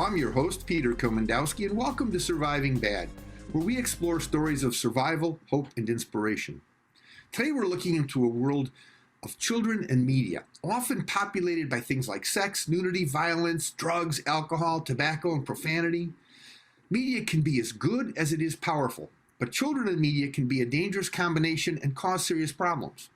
I'm your host, Peter Komendowski, and welcome to Surviving Bad, where we explore stories of survival, hope, and inspiration. Today we're looking into a world of children and media, often populated by things like sex, nudity, violence, drugs, alcohol, tobacco, and profanity. Media can be as good as it is powerful, but children and media can be a dangerous combination and cause serious problems.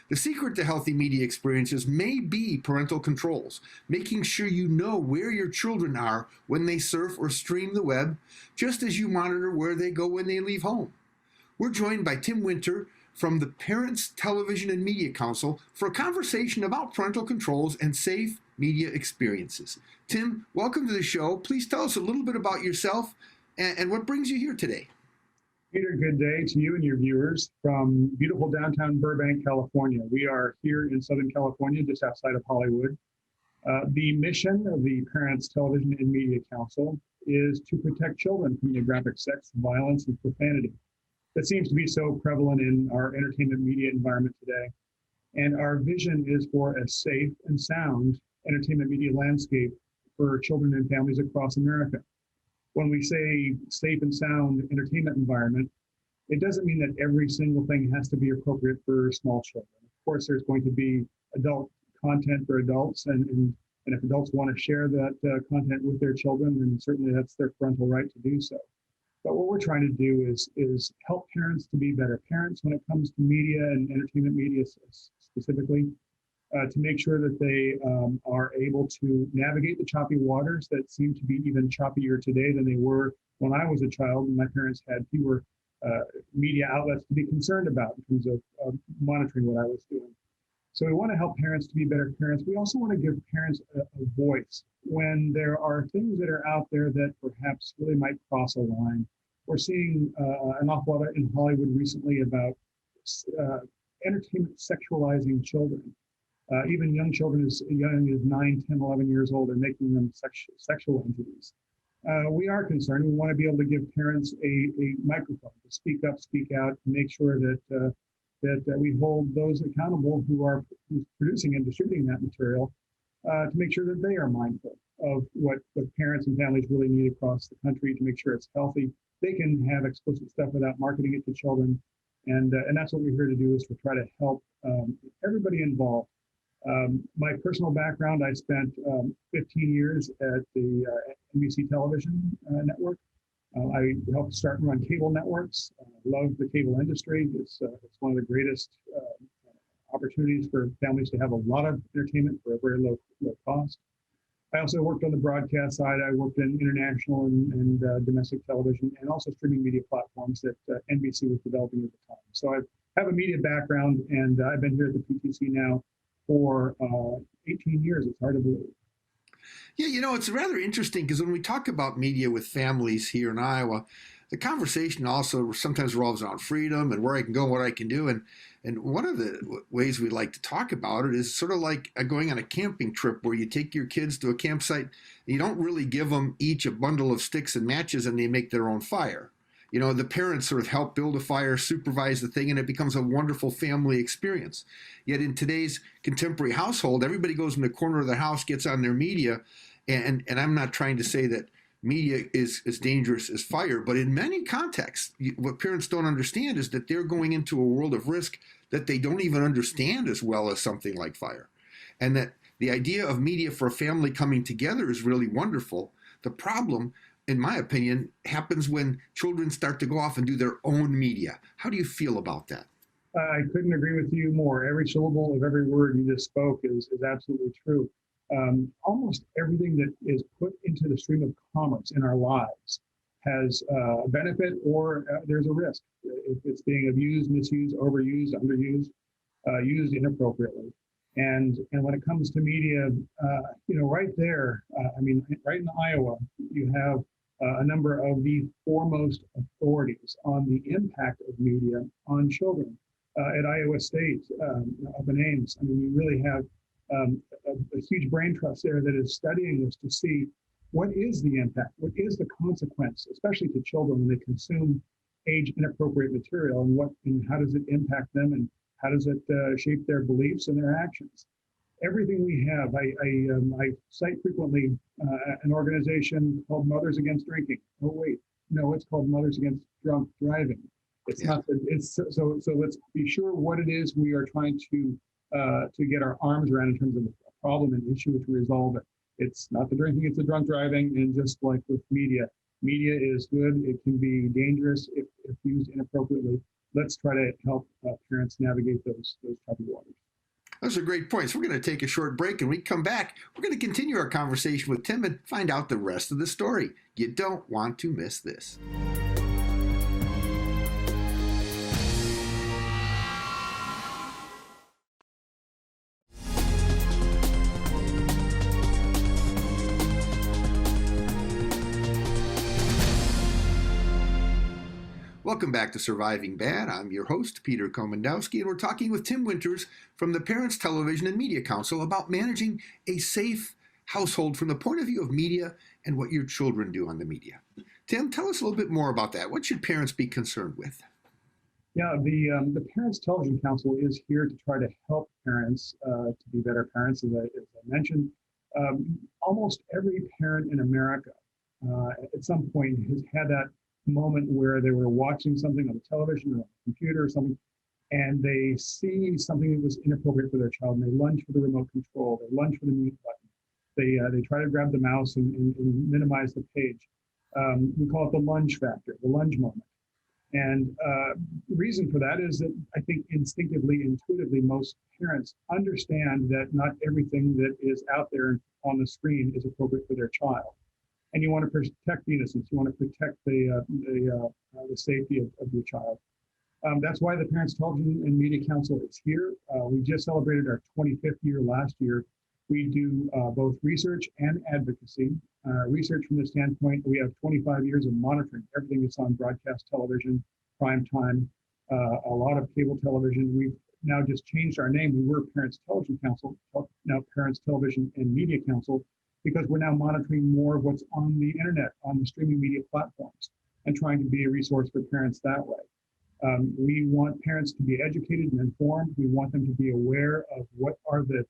The secret to healthy media experiences may be parental controls, making sure you know where your children are when they surf or stream the web, just as you monitor where they go when they leave home. We're joined by Tim Winter from the Parents Television and Media Council for a conversation about parental controls and safe media experiences. Tim, welcome to the show. Please tell us a little bit about yourself and what brings you here today. Peter, good day to you and your viewers from beautiful downtown Burbank, California. We are here in Southern California, just outside of Hollywood. The mission of the Parents Television and Media Council is to protect children from the graphic sex, violence, and profanity that seems to be so prevalent in our entertainment media environment today. And our vision is for a safe and sound entertainment media landscape for children and families across America. When we say safe and sound entertainment environment, it doesn't mean that every single thing has to be appropriate for small children. Of course, there's going to be adult content for adults, and if adults want to share that content with their children, then certainly that's their parental right to do so. But what we're trying to do is help parents to be better parents when it comes to media and entertainment media specifically, to make sure that they are able to navigate the choppy waters that seem to be even choppier today than they were when I was a child and my parents had fewer media outlets to be concerned about in terms of monitoring what I was doing. So we want to help parents to be better parents. We also want to give parents a voice when there are things that are out there that perhaps really might cross a line. We're seeing an awful lot in Hollywood recently about entertainment sexualizing children. Even young children as young as 9, 10, 11 years old are making them sexual entities. We are concerned. We want to be able to give parents a microphone to speak up, speak out, and make sure that we hold those accountable who are producing and distributing that material to make sure that they are mindful of what parents and families really need across the country to make sure it's healthy. They can have explicit stuff without marketing it to children. And that's what we're here to do, is to try to help everybody involved. My personal background, I spent 15 years at the NBC television network. I helped start and run cable networks. Love the cable industry. It's one of the greatest opportunities for families to have a lot of entertainment for a very low cost. I also worked on the broadcast side. I worked in international and domestic television, and also streaming media platforms that NBC was developing at the time. So I have a media background, and I've been here at the PTC now for 18 years. It's hard to believe. Yeah, it's rather interesting because when we talk about media with families here in Iowa, the conversation also sometimes revolves around freedom and where I can go, what I can do. And one of the ways we like to talk about it is sort of like going on a camping trip where you take your kids to a campsite and you don't really give them each a bundle of sticks and matches and they make their own fire. The parents sort of help build a fire, supervise the thing, and it becomes a wonderful family experience. Yet in today's contemporary household, everybody goes in the corner of the house, gets on their media, and I'm not trying to say that media is as dangerous as fire, but in many contexts, what parents don't understand is that they're going into a world of risk that they don't even understand as well as something like fire. And that the idea of media for a family coming together is really wonderful. The problem, in my opinion, happens when children start to go off and do their own media. How do you feel about that? I couldn't agree with you more. Every syllable of every word you just spoke is absolutely true. Almost everything that is put into the stream of commerce in our lives has a benefit or there's a risk. If it's being abused, misused, overused, underused, used inappropriately. And when it comes to media, right there, right in Iowa, you have a number of the foremost authorities on the impact of media on children. At Iowa State, up in Ames, you really have a huge brain trust there that is studying this to see what is the impact, what is the consequence, especially to children when they consume age-inappropriate material, and how does it impact them, and how does it shape their beliefs and their actions. everything we have. I cite frequently an organization called Mothers Against Drinking. Oh wait, no, it's called Mothers Against Drunk Driving. It's not that. It's so. So let's be sure what it is we are trying to get our arms around in terms of a problem and issue to resolve it. It's not the drinking; it's the drunk driving. And just like with media, media is good. It can be dangerous if used inappropriately. Let's try to help parents navigate those troubled waters. Those are great points. We're going to take a short break, and when we come back, we're going to continue our conversation with Tim and find out the rest of the story. You don't want to miss this. Welcome back to Surviving Bad. I'm your host, Peter Komendowski, and we're talking with Tim Winters from the Parents Television and Media Council about managing a safe household from the point of view of media and what your children do on the media. Tim, tell us a little bit more about that. What should parents be concerned with? Yeah, the Parents Television Council is here to try to help parents to be better parents, as I mentioned. Almost every parent in America at some point has had that moment where they were watching something on the television or on the computer or something, and they see something that was inappropriate for their child, and they lunge for the remote control, they lunge for the mute button, they try to grab the mouse and minimize the page. We call it the lunge factor, the lunge moment. And the reason for that is that I think instinctively, intuitively, most parents understand that not everything that is out there on the screen is appropriate for their child. And you want to protect the innocence. You want to protect the safety of your child. That's why the Parents Television and Media Council is here. We just celebrated our 25th year last year. We do both research and advocacy. Research from the standpoint, we have 25 years of monitoring everything that's on broadcast television, prime time, a lot of cable television. We've now just changed our name. We were Parents Television Council, now Parents Television and Media Council, because we're now monitoring more of what's on the internet, on the streaming media platforms, and trying to be a resource for parents that way. We want parents to be educated and informed. We want them to be aware of what are the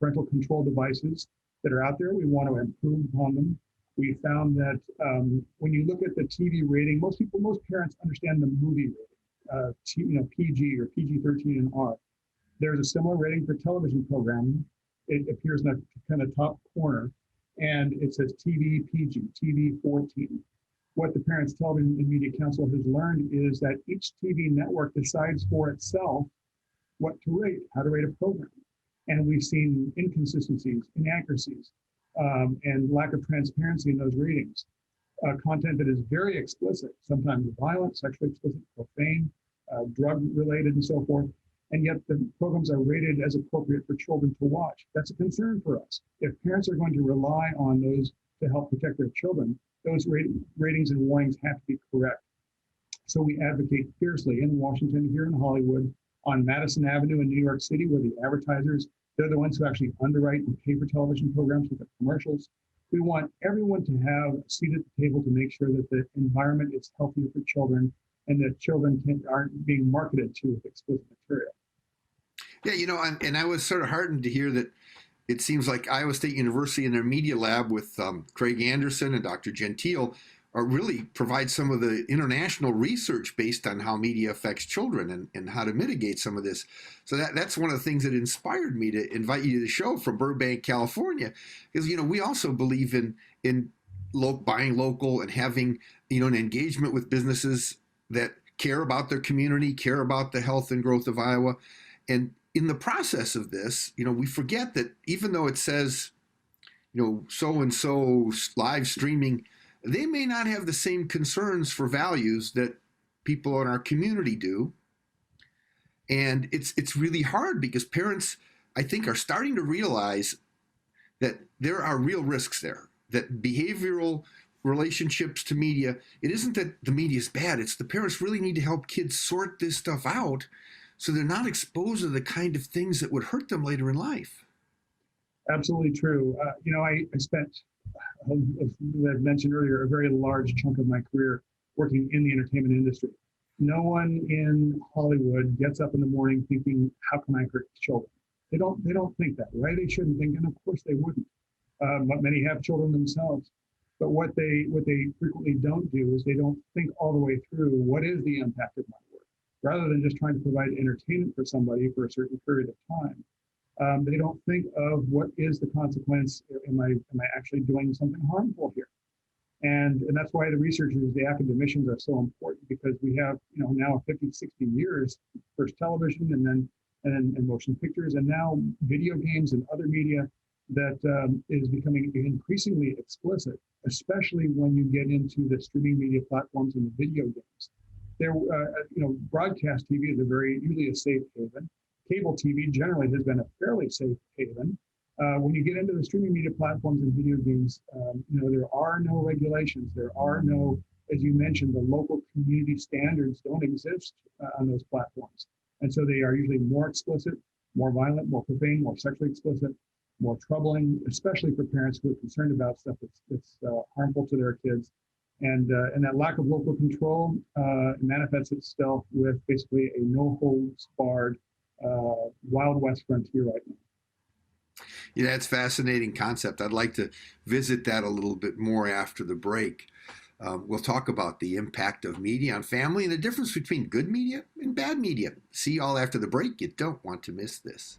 parental control devices that are out there. We want to improve upon them. We found that when you look at the TV rating, most parents understand the movie rating, PG or PG-13 and R. There's a similar rating for television programming. It appears in the kind of top corner, and it says TV PG, TV 14. What the Parents Television and Media Council has learned is that each TV network decides for itself what to rate, how to rate a program. And we've seen inconsistencies, inaccuracies, and lack of transparency in those ratings. Content that is very explicit, sometimes violent, sexually explicit, profane, drug-related, and so forth. And yet the programs are rated as appropriate for children to watch. That's a concern for us. If parents are going to rely on those to help protect their children, those ratings and warnings have to be correct. So we advocate fiercely in Washington, here in Hollywood, on Madison Avenue in New York City, where the advertisers, they're the ones who actually underwrite and pay for television programs with the commercials. We want everyone to have a seat at the table to make sure that the environment is healthier for children and that children aren't being marketed to with explicit material. Yeah, and I was sort of heartened to hear that it seems like Iowa State University in their media lab with Craig Anderson and Dr. Gentile really provide some of the international research based on how media affects children and how to mitigate some of this. So that's one of the things that inspired me to invite you to the show from Burbank, California, because we also believe in buying local and having an engagement with businesses that care about their community, care about the health and growth of Iowa. And in the process of this, we forget that even though it says, so-and-so live streaming, they may not have the same concerns for values that people in our community do. And it's really hard because parents, I think, are starting to realize that there are real risks there, that behavioral relationships to media, it isn't that the media is bad, it's the parents really need to help kids sort this stuff out so they're not exposed to the kind of things that would hurt them later in life. Absolutely true. I spent, as I've mentioned earlier, a very large chunk of my career working in the entertainment industry. No one in Hollywood gets up in the morning thinking, how can I hurt children? They don't think that way. They shouldn't think, and of course they wouldn't. But many have children themselves. But what they frequently don't do is they don't think all the way through what is the impact of my work, rather than just trying to provide entertainment for somebody for a certain period of time. They don't think of what is the consequence. Am I actually doing something harmful here? And that's why the researchers, the academicians are so important, because we have, now 50, 60 years, first television and motion pictures, and now video games and other media that is becoming increasingly explicit, especially when you get into the streaming media platforms and the video games. Broadcast TV is usually a safe haven. Cable TV generally has been a fairly safe haven. When you get into the streaming media platforms and video games, there are no regulations. There are no, as you mentioned, the local community standards don't exist on those platforms. And so they are usually more explicit, more violent, more profane, more sexually explicit, more troubling, especially for parents who are concerned about stuff that's harmful to their kids. And that lack of local control manifests itself with basically a no-holds-barred Wild West frontier right now. Yeah, that's a fascinating concept. I'd like to visit that a little bit more after the break. We'll talk about the impact of media on family and the difference between good media and bad media. See you all after the break. You don't want to miss this.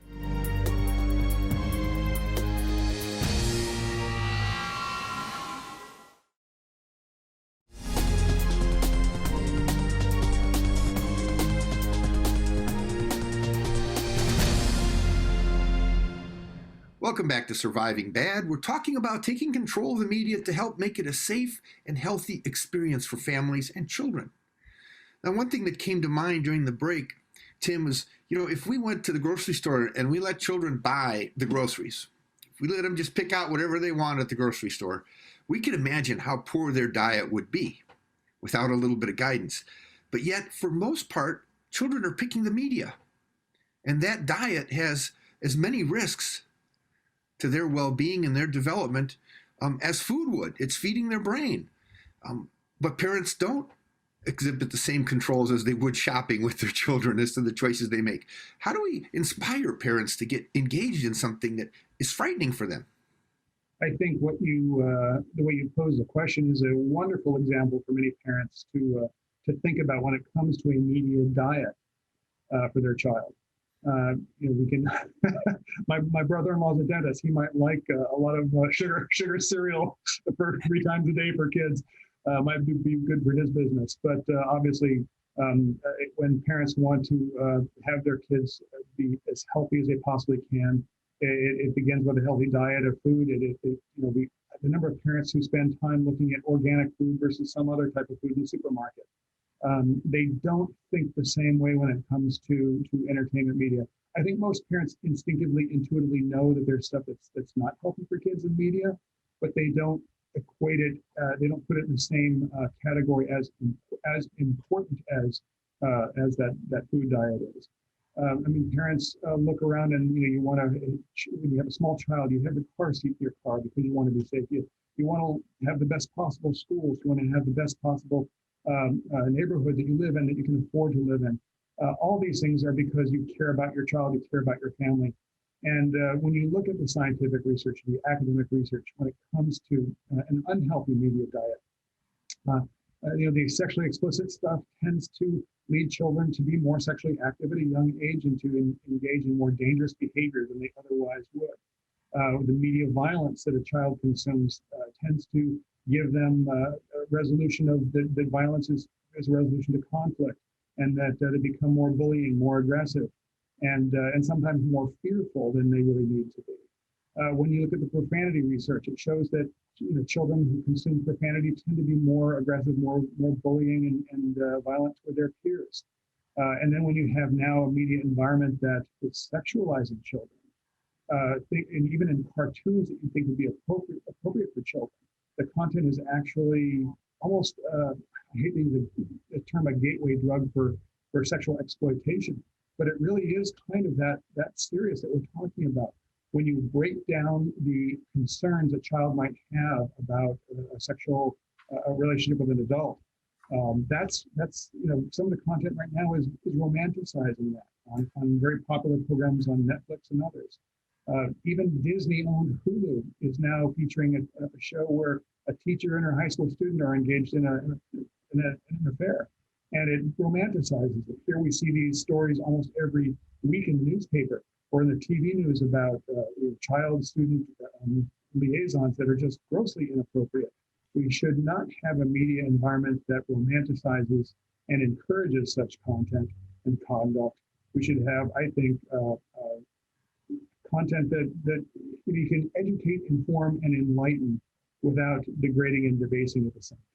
Welcome back to Surviving Bad. We're talking about taking control of the media to help make it a safe and healthy experience for families and children. Now, one thing that came to mind during the break, Tim, was, if we went to the grocery store and we let children buy the groceries, if we let them just pick out whatever they want at the grocery store, we can imagine how poor their diet would be without a little bit of guidance. But yet, for most part, children are picking the media. And that diet has as many risks to their well-being and their development as food would. It's feeding their brain. But parents don't exhibit the same controls as they would shopping with their children as to the choices they make. How do we inspire parents to get engaged in something that is frightening for them? I think the way you pose the question is a wonderful example for many parents to think about when it comes to a media diet for their child. We can. my brother-in-law is a dentist. He might like a lot of sugar cereal for 3 times a day for kids. Might be good for his business. But obviously, when parents want to have their kids be as healthy as they possibly can, it begins with a healthy diet of food. The number of parents who spend time looking at organic food versus some other type of food in the supermarket. They don't think the same way when it comes to entertainment media. I think most parents intuitively know that there's stuff that's not healthy for kids in media, but they don't equate it. They don't put it in the same category as important as that food diet is. Parents look around and you want to. When you have a small child, you have a car seat in your car because you want to be safe. You want to have the best possible schools. You want to have the best possible neighborhood that you live in, that you can afford to live in. All these things are because you care about your child, you care about your family. And when you look at the scientific research, the academic research, when it comes to an unhealthy media diet, the sexually explicit stuff tends to lead children to be more sexually active at a young age and to engage in more dangerous behavior than they otherwise would. The media violence that a child consumes tends to give them a resolution of the violence is a resolution to conflict, and that they become more bullying, more aggressive, and sometimes more fearful than they really need to be. When you look at the profanity research, it shows that children who consume profanity tend to be more aggressive, more bullying and violent toward their peers. And then when you have now a media environment that is sexualizing children, and even in cartoons that you think would be appropriate for children, the content is actually almost, I hate to use the term, a gateway drug for sexual exploitation, but it really is kind of that serious that we're talking about. When you break down the concerns a child might have about a sexual relationship with an adult, that's some of the content right now is romanticizing that. on very popular programs on Netflix and others. Even Disney-owned Hulu is now featuring a show where a teacher and her high school student are engaged in an affair, and it romanticizes it. Here we see these stories almost every week in the newspaper or in the TV news about child-student liaisons that are just grossly inappropriate. We should not have a media environment that romanticizes and encourages such content and conduct. We should have, I think, content that you can educate, inform, and enlighten without degrading and debasing at the same time.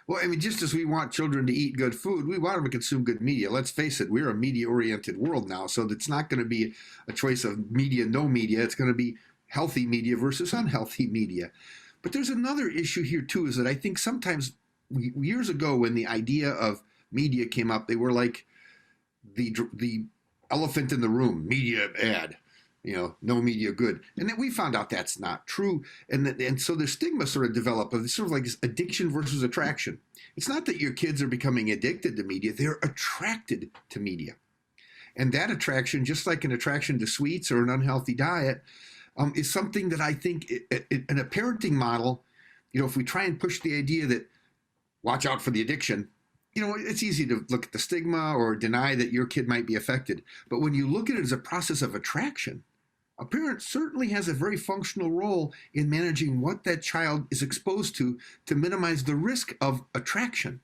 Well, I mean, just as we want children to eat good food, we want them to consume good media. Let's face it, we're a media-oriented world now, so it's not going to be a choice of media, no media. It's going to be healthy media versus unhealthy media. But there's another issue here, too, is that I think sometimes years ago when the idea of media came up, they were like the elephant in the room, media bad. No media good. And then we found out that's not true. And so the stigma sort of developed of sort of like this addiction versus attraction. It's not that your kids are becoming addicted to media, they're attracted to media. And that attraction, just like an attraction to sweets or an unhealthy diet, is something that I think in a parenting model, if we try and push the idea that watch out for the addiction, it's easy to look at the stigma or deny that your kid might be affected. But when you look at it as a process of attraction, a parent certainly has a very functional role in managing what that child is exposed to minimize the risk of attraction.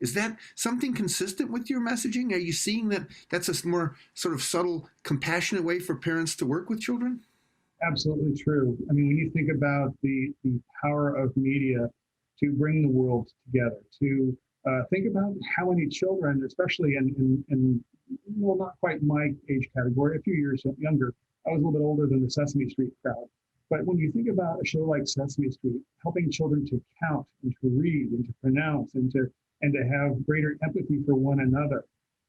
Is that something consistent with your messaging? Are you seeing that that's a more sort of subtle, compassionate way for parents to work with children? Absolutely true. I mean, when you think about the power of media to bring the world together, to think about how many children, especially in well, not quite my age category, a few years younger, I was a little bit older than the Sesame Street crowd. But when you think about a show like Sesame Street, helping children to count and to read and to pronounce and to have greater empathy for one another,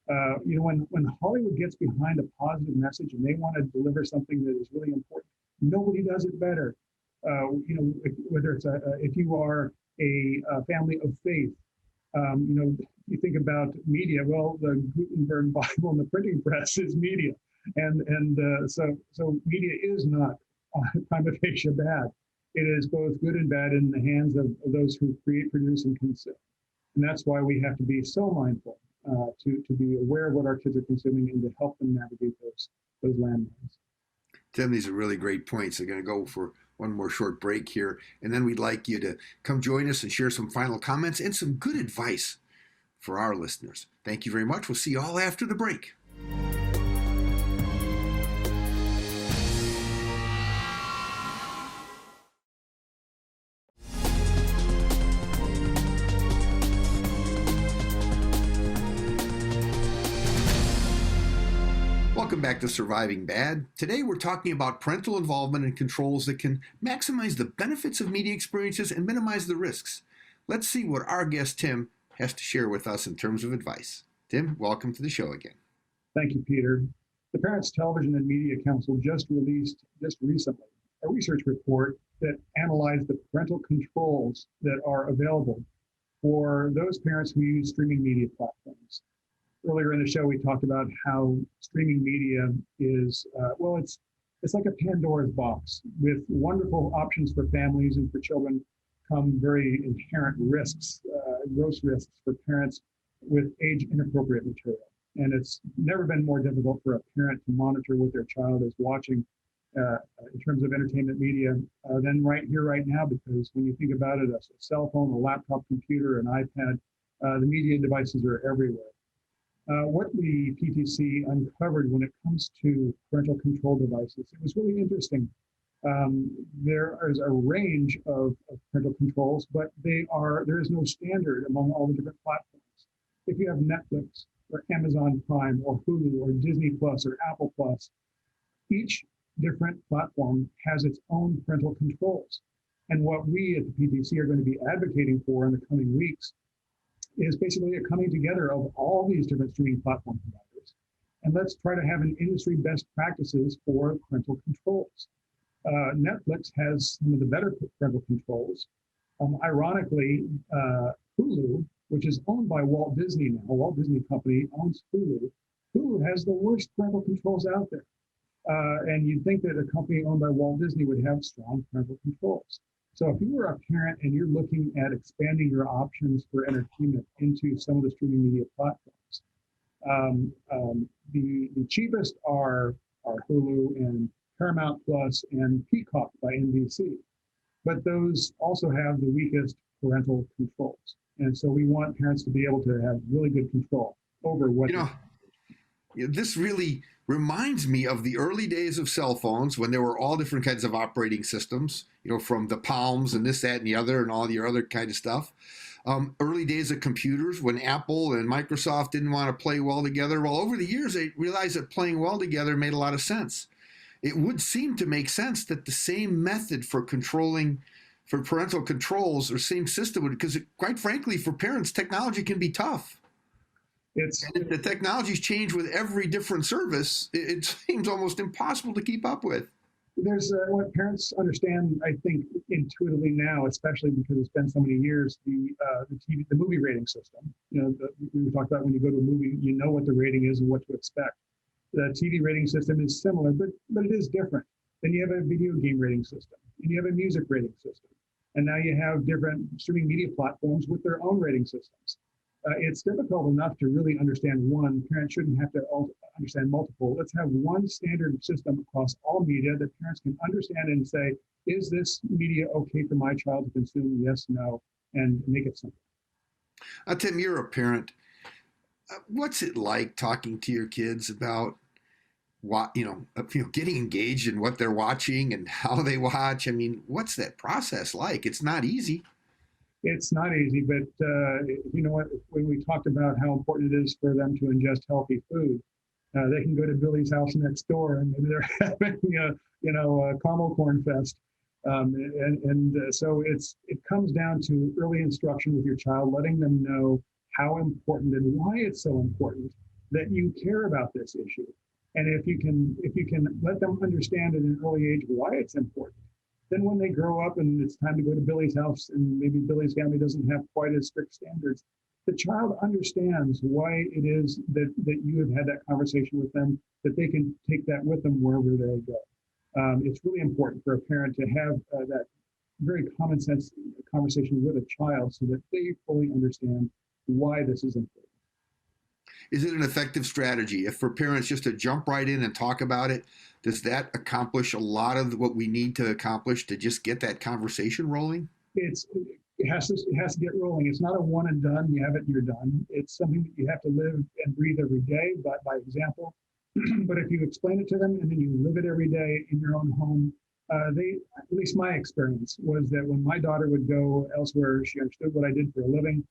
when Hollywood gets behind a positive message and they want to deliver something that is really important, nobody does it better. Whether it's if you are a family of faith, you think about media. Well, the Gutenberg Bible and the printing press is media. So media is not prima facie bad. It is both good and bad in the hands of those who create, produce, and consume. And that's why we have to be so mindful to be aware of what our kids are consuming and to help them navigate those landmines. Tim, these are really great points. They're going to go for one more short break here, and then we'd like you to come join us and share some final comments and some good advice for our listeners. Thank you very much. We'll see you all after the break. Welcome back to Surviving Bad. Today we're talking about parental involvement and controls that can maximize the benefits of media experiences and minimize the risks. Let's see what our guest Tim has to share with us in terms of advice. Tim, welcome to the show again. Thank you, Peter. The Parents Television and Media Council just released recently a research report that analyzed the parental controls that are available for those parents who use streaming media platforms. Earlier in the show, we talked about how streaming media is, it's like a Pandora's box with wonderful options for families, and for children come very inherent risks, gross risks for parents with age inappropriate material. And it's never been more difficult for a parent to monitor what their child is watching in terms of entertainment media than right here, right now, because when you think about it, a cell phone, a laptop computer, an iPad, the media devices are everywhere. What the PTC uncovered when it comes to parental control devices, it was really interesting. There is a range of parental controls, but there is no standard among all the different platforms. If you have Netflix or Amazon Prime or Hulu or Disney Plus or Apple Plus, each different platform has its own parental controls. And what we at the PTC are going to be advocating for in the coming weeks is basically a coming together of all these different streaming platform providers. And let's try to have an industry best practices for parental controls. Netflix has some of the better parental controls. Ironically, Hulu, which is owned by Walt Disney now, Walt Disney Company owns Hulu, Hulu has the worst parental controls out there. And you'd think that a company owned by Walt Disney would have strong parental controls. So if you were a parent and you're looking at expanding your options for entertainment into some of the streaming media platforms, the cheapest are Hulu and Paramount Plus and Peacock by NBC. But those also have the weakest parental controls. And so we want parents to be able to have really good control over what. This really reminds me of the early days of cell phones when there were all different kinds of operating systems, from the Palms and this, that, and the other, and all your other kind of stuff. Early days of computers when Apple and Microsoft didn't want to play well together. Well, over the years, they realized that playing well together made a lot of sense. It would seem to make sense that the same method for parental controls or same system would, because quite frankly, for parents, technology can be tough. And if the technology's changed with every different service, it seems almost impossible to keep up with. There's what parents understand, I think, intuitively now, especially because it's been so many years, the movie rating system. We talked about when you go to a movie, you know what the rating is and what to expect. The TV rating system is similar, but it is different. Then you have a video game rating system, and you have a music rating system. And now you have different streaming media platforms with their own rating systems. It's difficult enough to really understand one. Parents shouldn't have to understand multiple. Let's have one standard system across all media that parents can understand and say, is this media okay for my child to consume? Yes, no, and make it simple. Tim, you're a parent. What's it like talking to your kids about getting engaged in what they're watching and how they watch? I mean, what's that process like? It's not easy. It's not easy, but you know what? When we talked about how important it is for them to ingest healthy food, they can go to Billy's house next door and maybe they're having a caramel corn fest. So it comes down to early instruction with your child, letting them know how important and why it's so important that you care about this issue. And if you can let them understand at an early age why it's important, then when they grow up and it's time to go to Billy's house and maybe Billy's family doesn't have quite as strict standards, the child understands why it is that you have had that conversation with them, that they can take that with them wherever they go. It's really important for a parent to have that very common sense conversation with a child so that they fully understand why this is important. Is it an effective strategy for parents just to jump right in and talk about it? Does that accomplish a lot of what we need to accomplish to just get that conversation rolling? It has to get rolling. It's not a one and done. You have it and you're done. It's something that you have to live and breathe every day by example. But if you explain it to them and then you live it every day in your own home, at least my experience was that when my daughter would go elsewhere, she understood what I did for a living.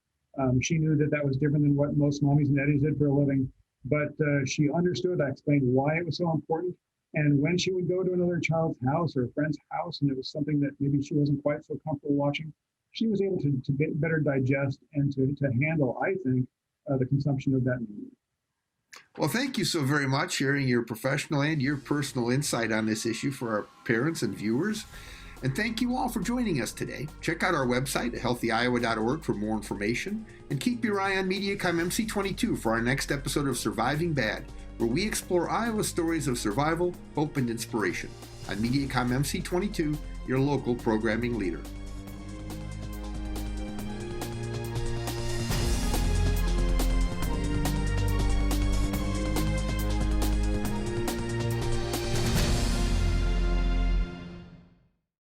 She knew that was different than what most mommies and daddies did for a living, but she understood. I explained why it was so important. And when she would go to another child's house or a friend's house, and it was something that maybe she wasn't quite so comfortable watching, she was able to better digest and to handle, I think, the consumption of that media. Well, thank you so very much for sharing your professional and your personal insight on this issue for our parents and viewers. And thank you all for joining us today. Check out our website at healthyiowa.org for more information. And keep your eye on MediaCom MC22 for our next episode of Surviving Bad, where we explore Iowa stories of survival, hope, and inspiration. On MediaCom MC22, your local programming leader.